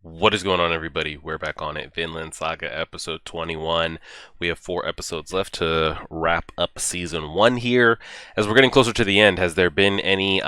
What is going on, everybody? We're back on it. Vinland Saga episode 21. We have 4 episodes left to wrap up season 1 here. As we're getting closer to the end, has there been any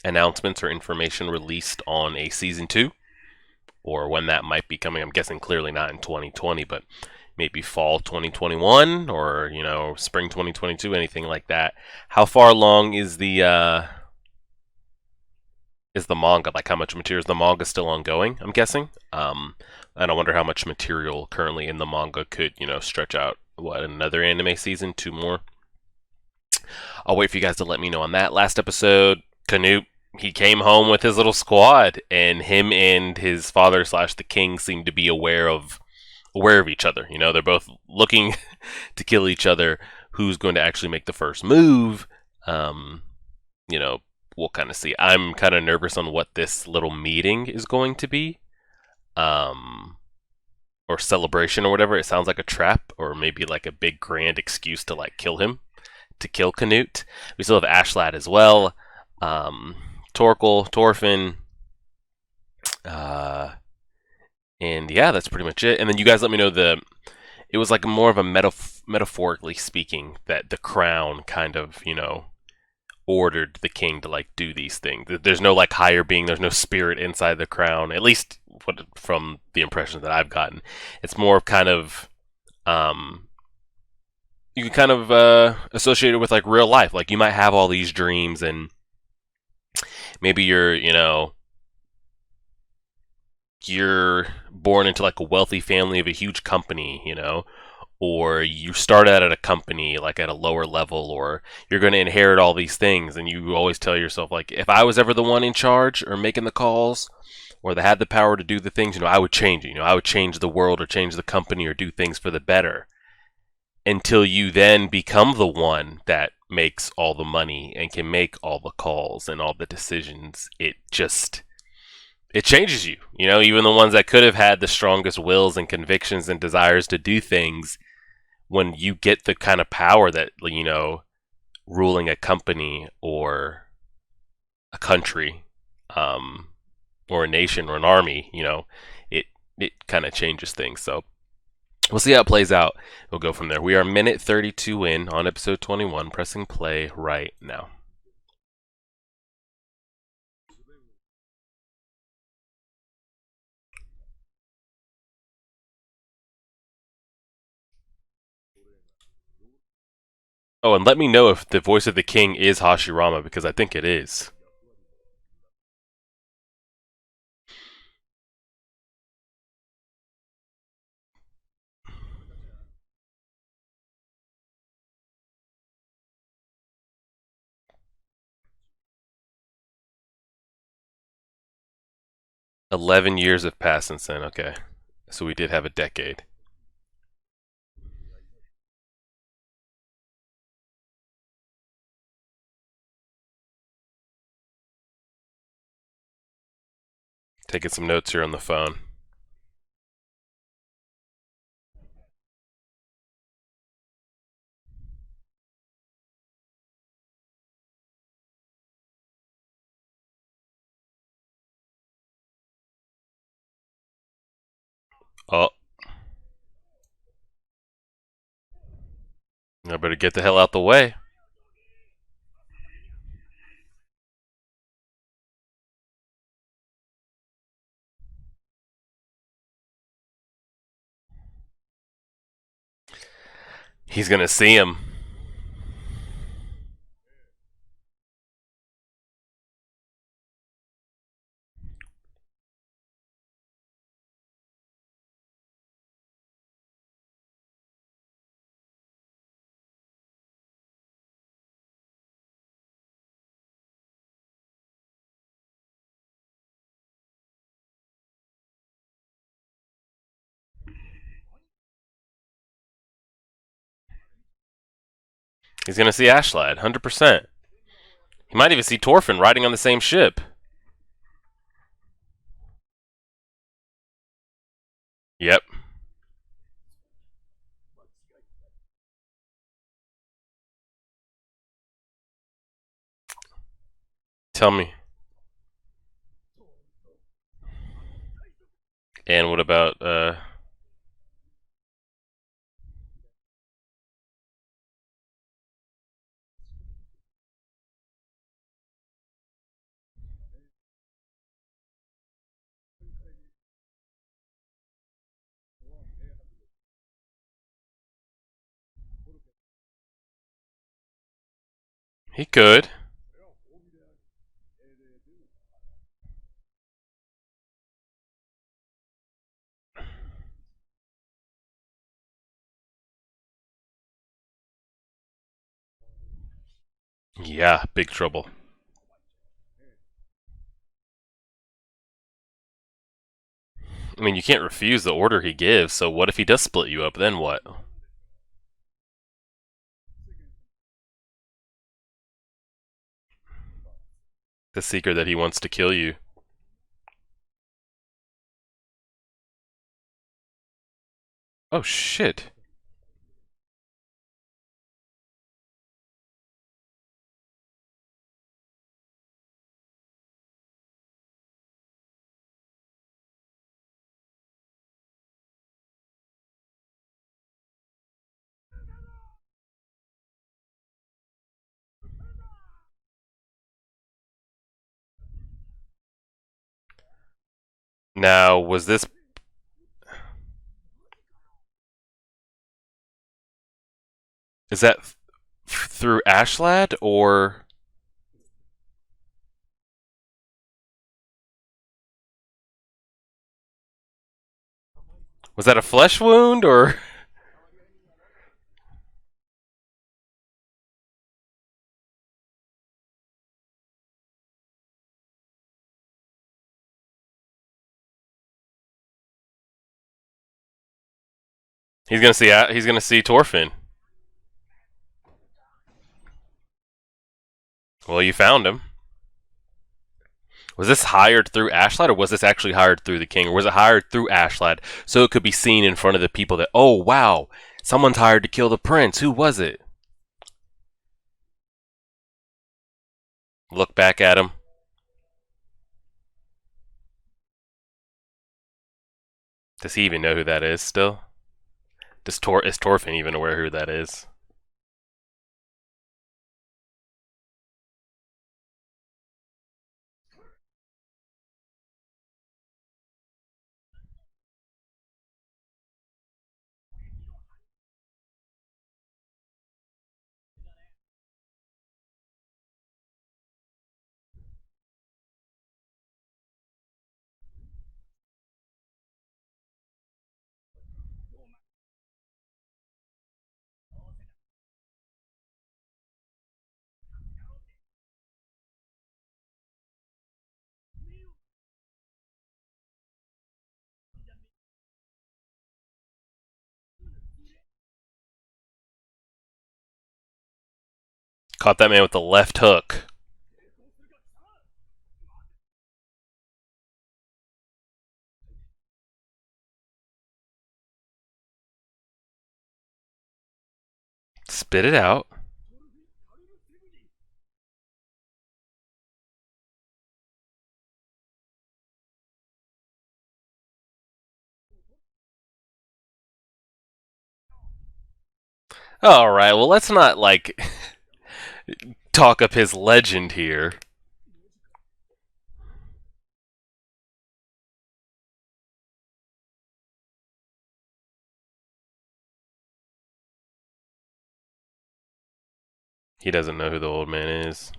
announcements or information released on a season 2? Or when that might be coming? I'm guessing clearly not in 2020, but maybe fall 2021 or, spring 2022, anything like that. How far along is the manga, like how much material is the manga still ongoing, I'm guessing. And I wonder how much material currently in the manga could, stretch out, another anime season, 2 more. I'll wait for you guys to let me know on that. Last episode, Canute, he came home with his little squad, and him and his father slash the king seem to be aware of each other. They're both looking to kill each other. Who's going to actually make the first move? Um, you know, we'll kind of see. I'm kind of nervous on what this little meeting is going to be, um, or celebration or whatever. It sounds like a trap, or maybe like a big grand excuse to like kill him, to kill Canute. We still have Ashlad as well, um, Torkel, Torfin, uh, and yeah, that's pretty much it. And then you guys let me know it was like more of a metaphorically speaking that the crown kind of ordered the king to like do these things. There's no like higher being. There's no spirit inside the crown. At least from the impressions that I've gotten, it's more of kind of you can kind of associate it with like real life. Like you might have all these dreams, and maybe you're born into like a wealthy family of a huge company, or you start out at a company like at a lower level, or you're going to inherit all these things, and you always tell yourself like, if I was ever the one in charge or making the calls or that had the power to do the things, I would change it. I would change the world or change the company or do things for the better, until you then become the one that makes all the money and can make all the calls and all the decisions. It changes you. Even the ones that could have had the strongest wills and convictions and desires to do things, when you get the kind of power that, ruling a company or a country, or a nation or an army, it kind of changes things. So we'll see how it plays out. We'll go from there. We are minute 32 in on episode 21, pressing play right now. Oh, and let me know if the voice of the king is Hashirama, because I think it is. 11 years have passed since then. Okay. So we did have a decade. Taking some notes here on the phone. Oh, I better get the hell out the way. He's gonna see him. He's gonna see Ashlad, 100%. He might even see Torfin riding on the same ship. Yep. Tell me. And what about he could. Yeah, big trouble. I mean, you can't refuse the order he gives, so what if he does split you up? Then what? The secret that he wants to kill you. Oh shit. Now, was this is that through Ashlad or was that a flesh wound or he's gonna see Torfin. Well, you found him. Was this hired through Ashlad, or was this actually hired through the king, or was it hired through Ashlad so it could be seen in front of the people that, oh wow, someone's hired to kill the prince? Who was it? Look back at him. Does he even know who that is still? Is Torfin even aware who that is? Caught that man with the left hook. Spit it out. All right. Well, let's not like talk up his legend here. He doesn't know who the old man is.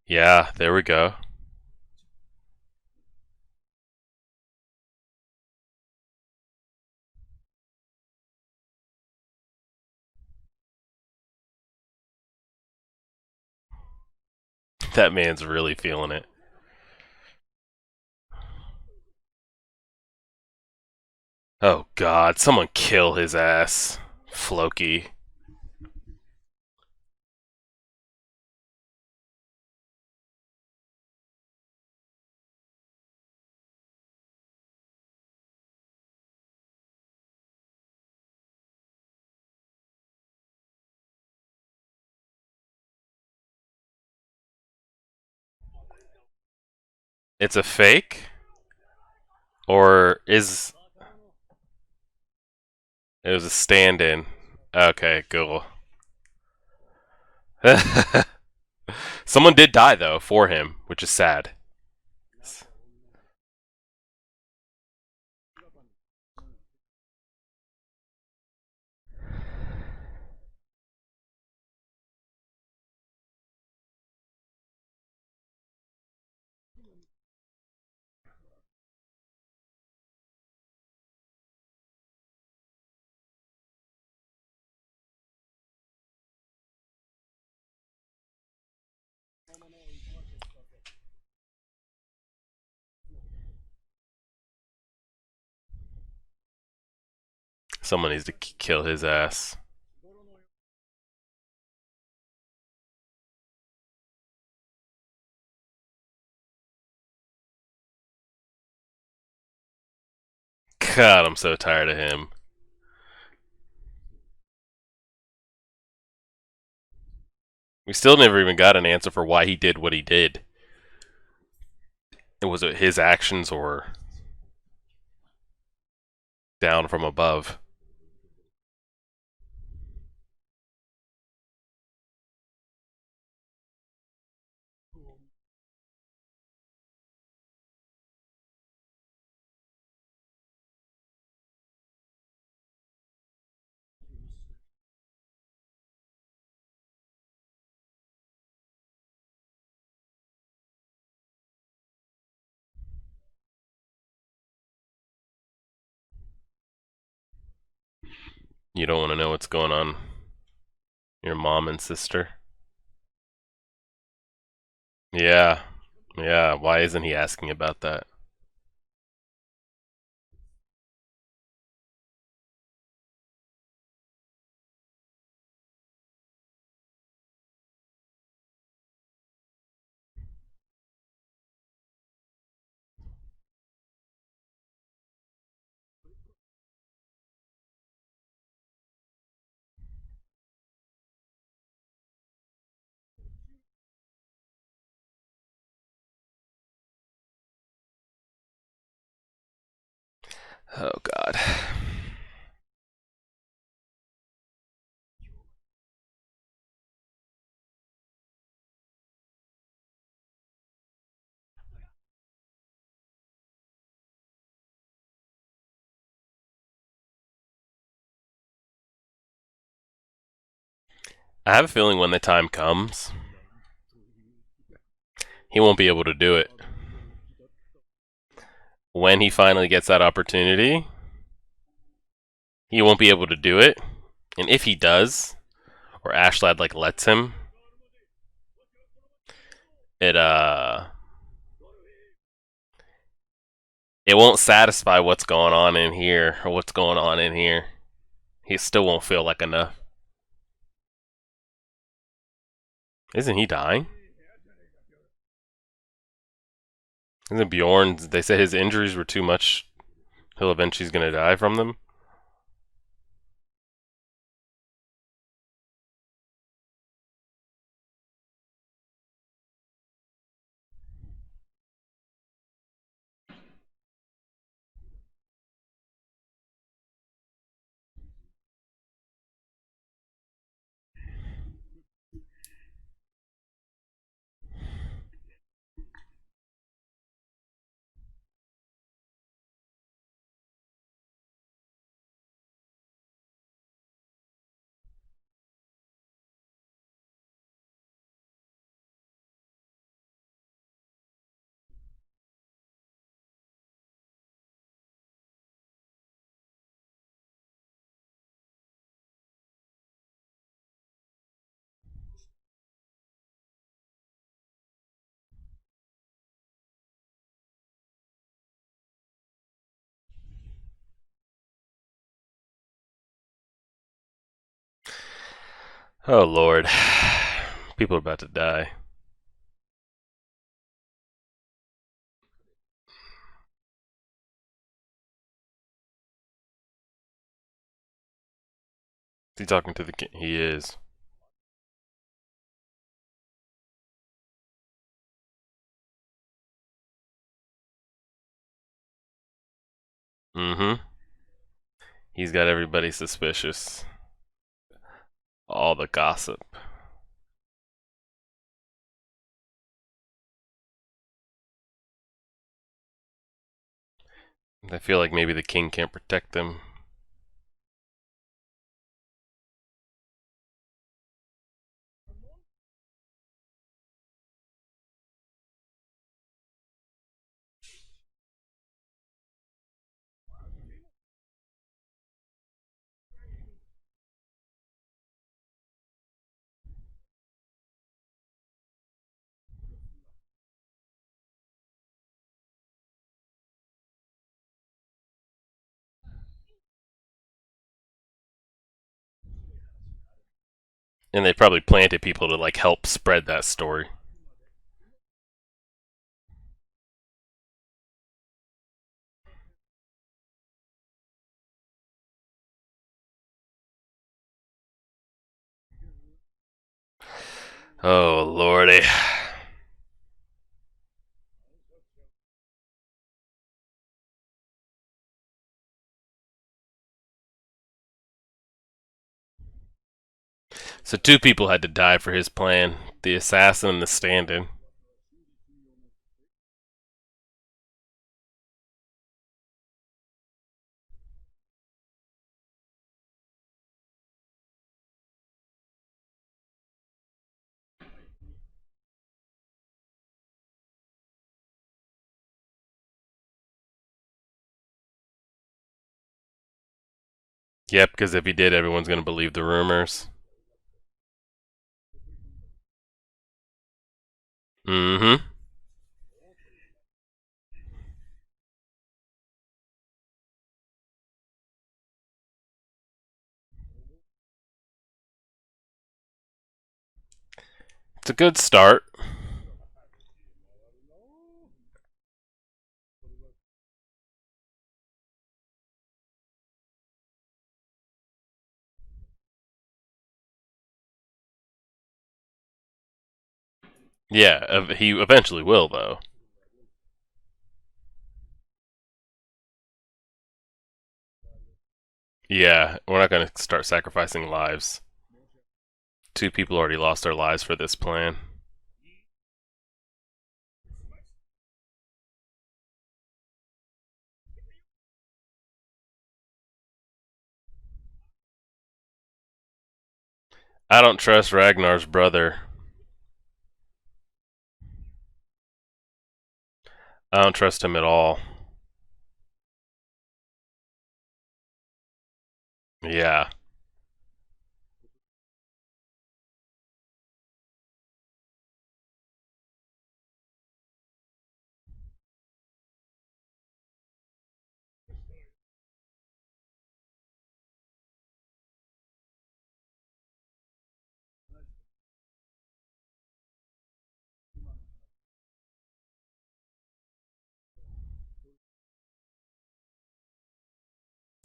Yeah, there we go. That man's really feeling it. Oh god, someone kill his ass. Floki. It's a fake, or is it was a stand-in? Okay, cool. Someone did die though for him, which is sad. Someone needs to kill his ass. God, I'm so tired of him. We still never even got an answer for why he did what he did. Was it his actions or down from above? You don't want to know what's going on. Your mom and sister. Yeah. Yeah, why isn't he asking about that? Oh god. I have a feeling when the time comes, he won't be able to do it. When he finally gets that opportunity, he won't be able to do it. And if he does, or Ashlad like lets him, it it won't satisfy what's going on in here or what's going on in here. He still won't feel like enough. Isn't he dying? Isn't Bjorn? They say his injuries were too much. He'll eventually's gonna die from them. Oh lord, people are about to die. Is he talking to the king? He is. Mm-hmm. He's got everybody suspicious. All the gossip. I feel like maybe the king can't protect them. And they probably planted people to like help spread that story. Oh lordy. So two people had to die for his plan: the assassin and the stand-in. Yep, because if he did, everyone's gonna believe the rumors. Mm-hmm. It's a good start. Yeah, he eventually will, though. Yeah, we're not gonna start sacrificing lives. Two people already lost their lives for this plan. I don't trust Ragnar's brother. I don't trust him at all. Yeah.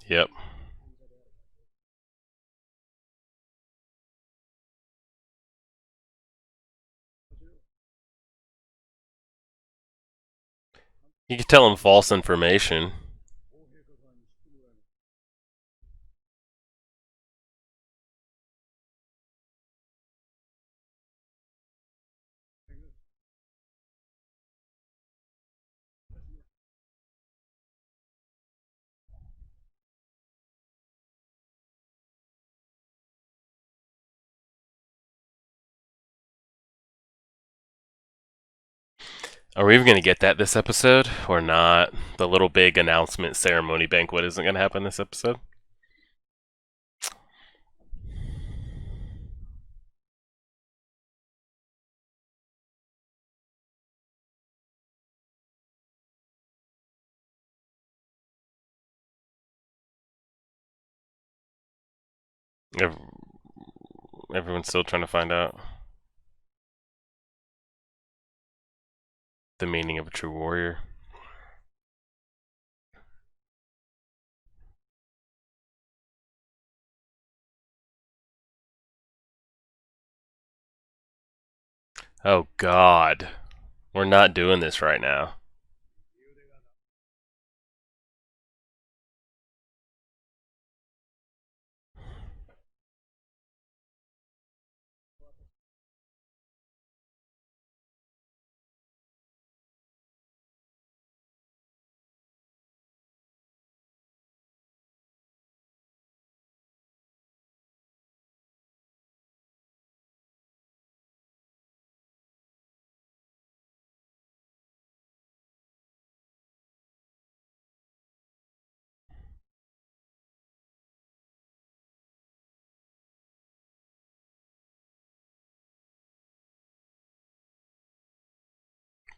Yep. You can tell him false information. Are we even gonna get that this episode or not? The little big announcement ceremony banquet isn't gonna happen this episode. Everyone's still trying to find out the meaning of a true warrior. Oh God, we're not doing this right now.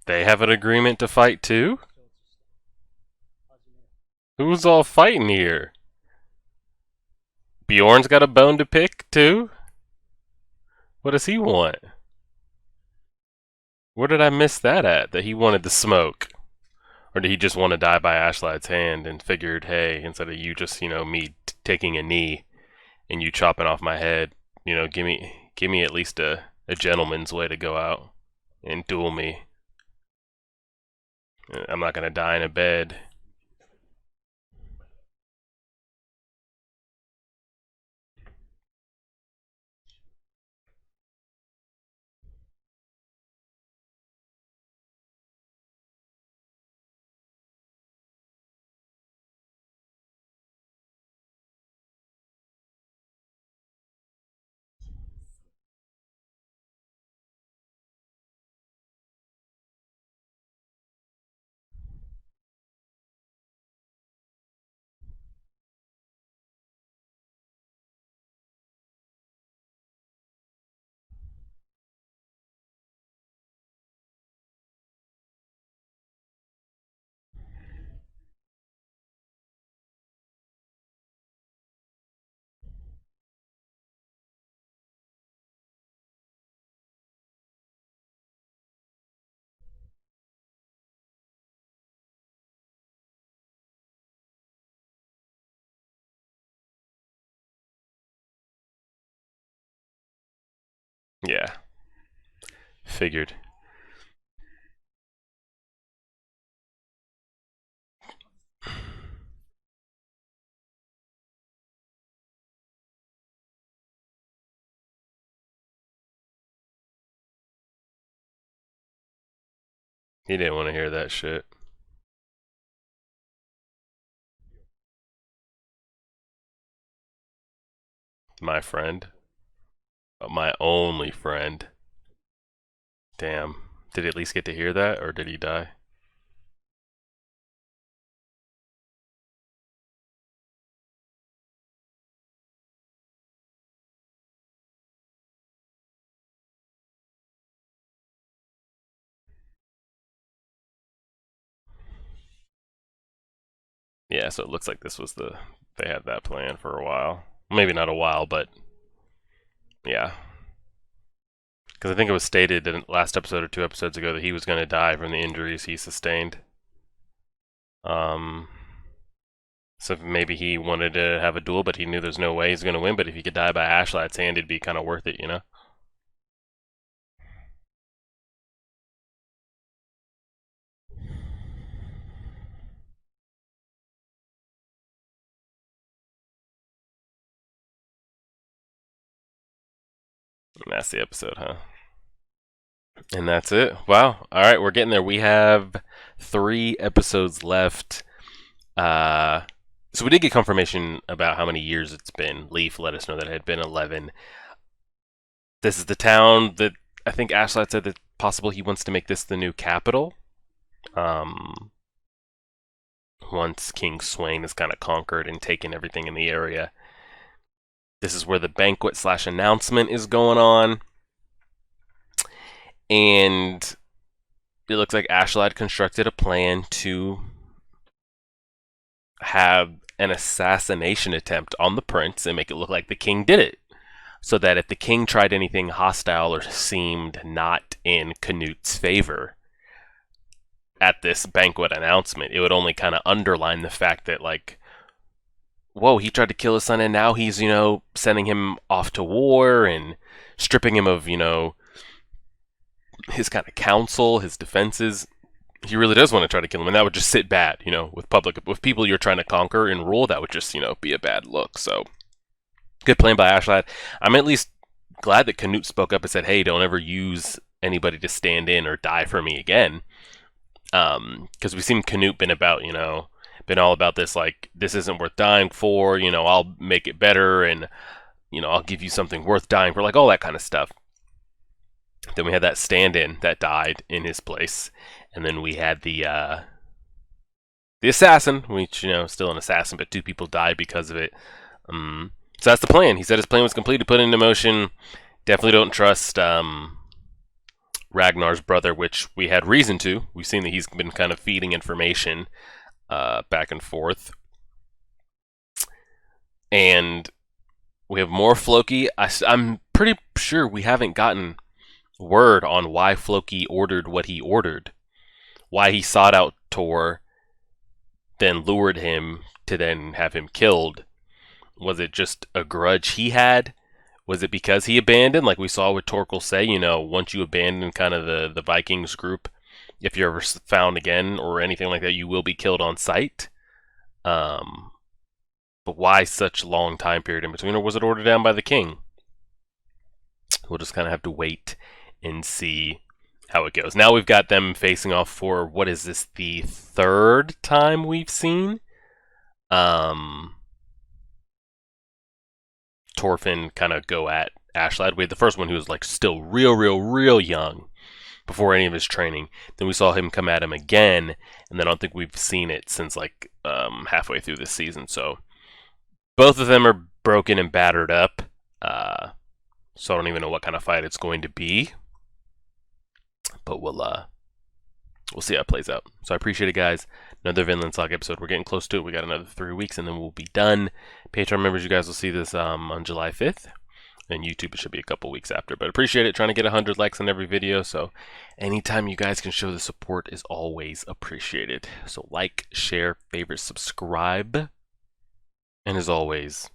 They have an agreement to fight too? Who's all fighting here? Bjorn's got a bone to pick too? What does he want? Where did I miss that at? That he wanted the smoke? Or did he just want to die by Ashlide's hand and figured, hey, instead of you just, me taking a knee and you chopping off my head, give me at least a gentleman's way to go out and duel me. I'm not gonna die in a bed. Yeah, figured. He didn't want to hear that shit. My friend. My only friend. Damn. Did he at least get to hear that, or did he die? Yeah, so it looks like this was they had that plan for a while. Maybe not a while, but yeah. Because I think it was stated in the last episode or 2 episodes ago that he was going to die from the injuries he sustained. Um, so maybe he wanted to have a duel, but he knew there's no way he's going to win. But if he could die by Ashlide's hand, it'd be kind of worth it, you know? And that's the episode, huh? And that's it. Wow. All right, we're getting there. We have 3 episodes left. So we did get confirmation about how many years it's been. Leaf let us know that it had been 11. This is the town that I think Ashley said that possible he wants to make this the new capital. Once King Swain is kind of conquered and taken everything in the area. This is where the banquet / announcement is going on. And it looks like Ashley constructed a plan to have an assassination attempt on the prince and make it look like the king did it. So that if the king tried anything hostile or seemed not in Canute's favor at this banquet announcement, it would only kind of underline the fact that, like, whoa, he tried to kill his son and now he's, sending him off to war and stripping him of, his kind of counsel, his defenses. He really does want to try to kill him, and that would just sit bad, with people you're trying to conquer and rule. That would just, be a bad look. So, good plan by Ashlad. I'm at least glad that Canute spoke up and said, "Hey, don't ever use anybody to stand in or die for me again." Because we've seen Canute been about, been all about this, like, this isn't worth dying for. I'll make it better, and I'll give you something worth dying for, like all that kind of stuff. Then we had that stand-in that died in his place, and then we had the assassin, which still an assassin, but 2 people died because of it. So that's the plan. He said his plan was complete to put into motion. Definitely don't trust Ragnar's brother, which we had reason to. We've seen that he's been kind of feeding information back and forth. And we have more Floki. I'm pretty sure we haven't gotten word on why Floki ordered what he ordered. Why he sought out Thor, then lured him to then have him killed. Was it just a grudge he had? Was it because he abandoned, like we saw with Torkel say, you know, once you abandon kind of the Vikings group, if you're ever found again or anything like that, you will be killed on sight. But why such long time period in between, or was it ordered down by the king? We'll just kind of have to wait and see how it goes. Now we've got them facing off for, what is this, the third time we've seen Thorfinn kind of go at Ashlad. We had the first one who was like still real young before any of his training. Then we saw him come at him again, and then I don't think we've seen it since like halfway through this season. So both of them are broken and battered up. So I don't even know what kind of fight it's going to be. But we'll see how it plays out. So I appreciate it, guys. Another Vinland Saga episode. We're getting close to it. We got another 3 weeks, and then we'll be done. Patreon members, you guys will see this on July 5th. And YouTube, it should be a couple weeks after. But appreciate it. Trying to get 100 likes on every video. So anytime you guys can show the support is always appreciated. So like, share, favorite, subscribe. And as always,